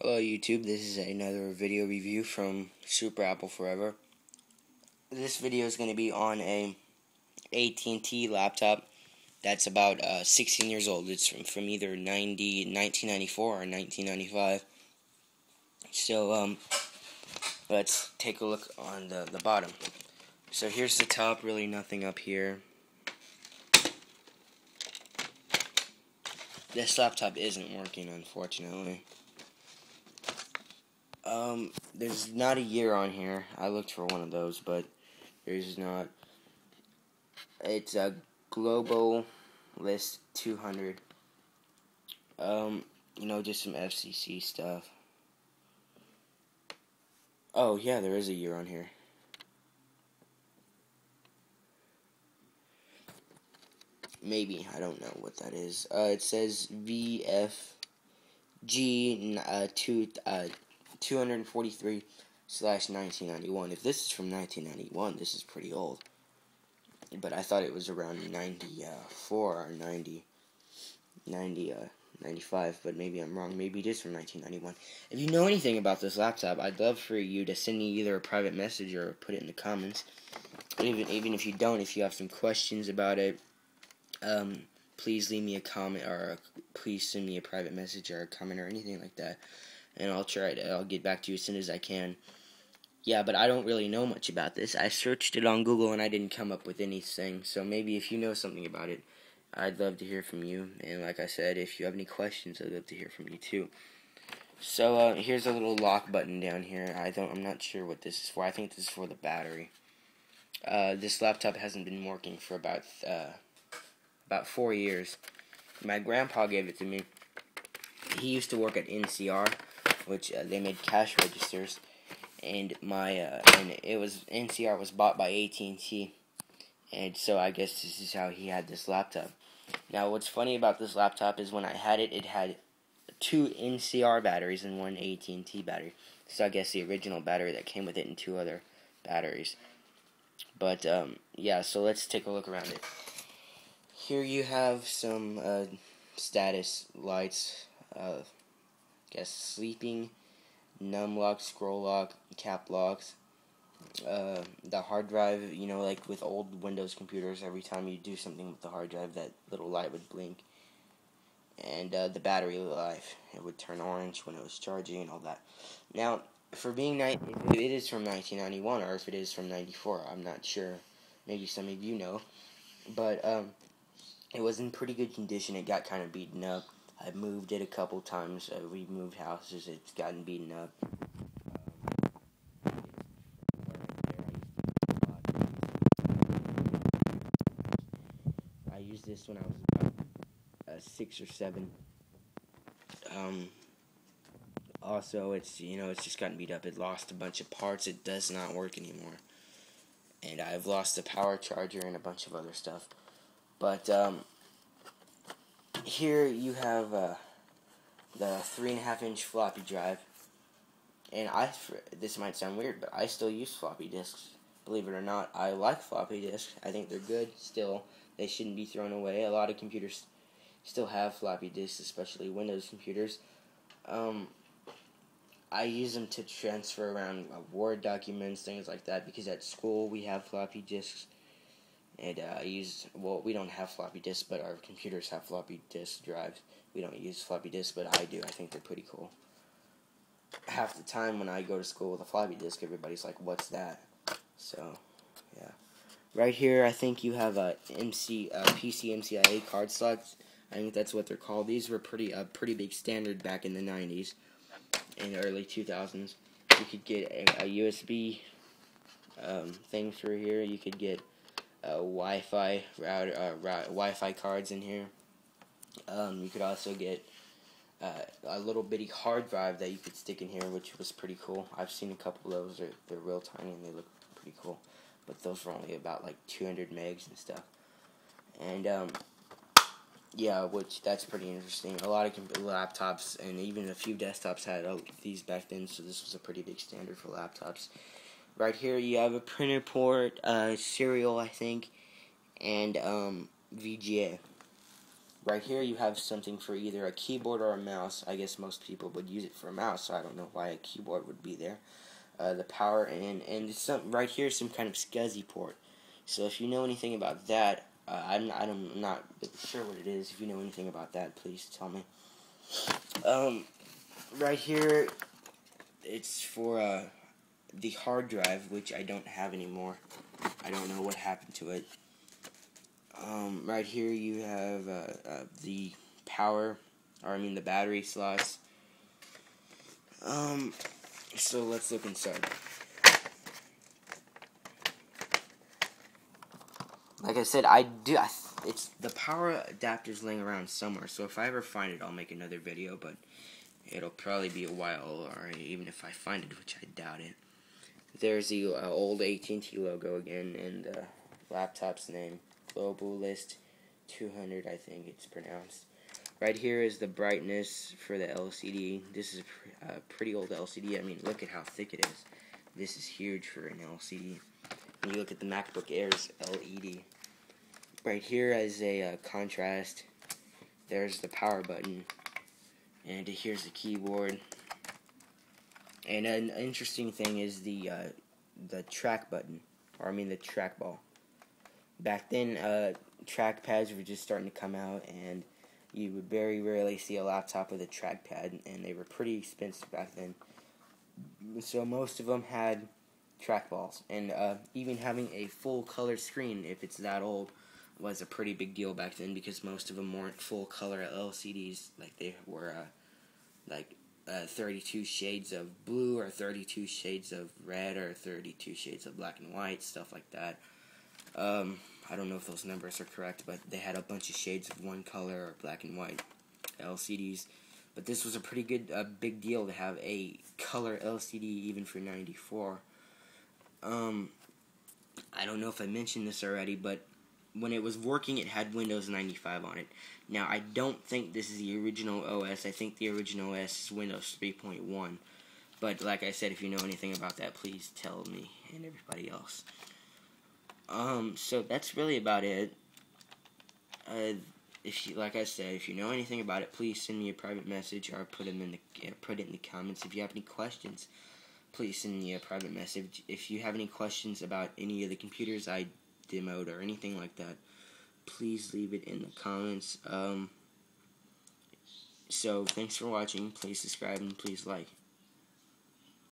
Hello YouTube, this is another video review from Super Apple Forever. This video is going to be on a AT&T laptop that's about 16 years old. It's from either 1994 or 1995. So let's take a look on the bottom. So here's the top, really nothing up here. This laptop isn't working, unfortunately. There's not a year on here. I looked for one of those, but there's not. It's a Globalyst 200. Just some FCC stuff. Oh, yeah, there is a year on here. Maybe, I don't know what that is. It says VFG 243/1991. If this is from 1991, this is pretty old. But I thought it was around 94 or 95, but maybe I'm wrong. Maybe it is from 1991. If you know anything about this laptop, I'd love for you to send me either a private message or put it in the comments. Even if you don't, if you have some questions about it, please leave me a comment, or please send me a private message or a comment or anything like that, and I'll get back to you as soon as I can. Yeah, but I don't really know much about this. I searched it on Google and I didn't come up with anything, so maybe if you know something about it, I'd love to hear from you. And like I said, if you have any questions, I'd love to hear from you too. So here's a little lock button down here. I'm not sure what this is for. I think this is for the battery. This laptop hasn't been working for about 4 years. My grandpa gave it to me. He used to work at NCR, which they made cash registers, and NCR was bought by AT&T, and so I guess this is how he had this laptop. Now, what's funny about this laptop is when I had it, it had 2 NCR batteries and 1 AT&T battery. So I guess the original battery that came with it and 2 other batteries. But yeah, so let's take a look around it. Here you have some status lights. Guess sleeping, num lock, scroll lock, cap locks. The hard drive, like with old Windows computers, every time you do something with the hard drive, that little light would blink. And the battery life, it would turn orange when it was charging and all that. Now, if it is from 1991 or if it is from 94, I'm not sure. Maybe some of you know. But it was in pretty good condition. It got kind of beaten up. I moved it a couple times. We moved houses. It's gotten beaten up. I used this when I was about 6 or 7. Also, it's just gotten beat up. It lost a bunch of parts. It does not work anymore. And I've lost the power charger and a bunch of other stuff. But here you have the 3.5-inch floppy drive, and this might sound weird, but I still use floppy disks. Believe it or not, I like floppy disks. I think they're good still. They shouldn't be thrown away. A lot of computers still have floppy disks, especially Windows computers. I use them to transfer around Word documents, things like that, because at school we have floppy disks. And we don't have floppy disks, but our computers have floppy disk drives. We don't use floppy disks, but I do. I think they're pretty cool. Half the time when I go to school with a floppy disk, everybody's like, what's that? So, yeah. Right here, I think you have a PCMCIA card slots. I think that's what they're called. These were pretty big standard back in the 90s and the early 2000s. You could get a USB thing through here. You could get Wi-Fi router, Wi-Fi cards in here. You could also get a little bitty hard drive that you could stick in here, which was pretty cool. I've seen a couple of those. They're real tiny and they look pretty cool. But those were only about like 200 megs and stuff. And yeah, that's pretty interesting. A lot of laptops and even a few desktops had these back then, so this was a pretty big standard for laptops. Right here you have a printer port, serial, I think, and VGA. right here you have something for either a keyboard or a mouse. I guess most people would use it for a mouse, so I don't know why a keyboard would be there. The power, and some right here is some kind of SCSI port. So if you know anything about that, I'm not sure what it is. If you know anything about that, please tell me. Right here, it's for the hard drive, which I don't have anymore. I don't know what happened to it. Right here you have the power, or I mean the battery slots. So let's look inside. Like I said, it's the power adapter's laying around somewhere. So if I ever find it, I'll make another video. But it'll probably be a while, or even if I find it, which I doubt it. There's the old AT&T logo again, and the laptop's name, Globalyst 200, I think it's pronounced. Right here is the brightness for the LCD. This is a pretty old LCD. I mean, look at how thick it is. This is huge for an LCD. And you look at the MacBook Air's LED. Right here is a contrast. There's the power button. And here's the keyboard. And an interesting thing is the track button, or I mean the trackball. Back then, trackpads were just starting to come out, and you would very rarely see a laptop with a trackpad, and they were pretty expensive back then. So most of them had trackballs, and even having a full color screen, if it's that old, was a pretty big deal back then, because most of them weren't full color LCDs like they were 32 shades of blue, or 32 shades of red, or 32 shades of black and white, stuff like that. I don't know if those numbers are correct, but they had a bunch of shades of one color, or black and white LCDs. But this was a pretty good, big deal to have a color LCD even for '94. I don't know if I mentioned this already, but when it was working, it had Windows 95 on it. Now, I don't think this is the original OS. I think the original OS is Windows 3.1. But like I said, if you know anything about that, please tell me and everybody else. So that's really about it. Like I said, if you know anything about it, please send me a private message, or put it in the comments. If you have any questions, please send me a private message. If you have any questions about any of the computers I demoed or anything like that, please leave it in the comments. So thanks for watching. Please subscribe and please like.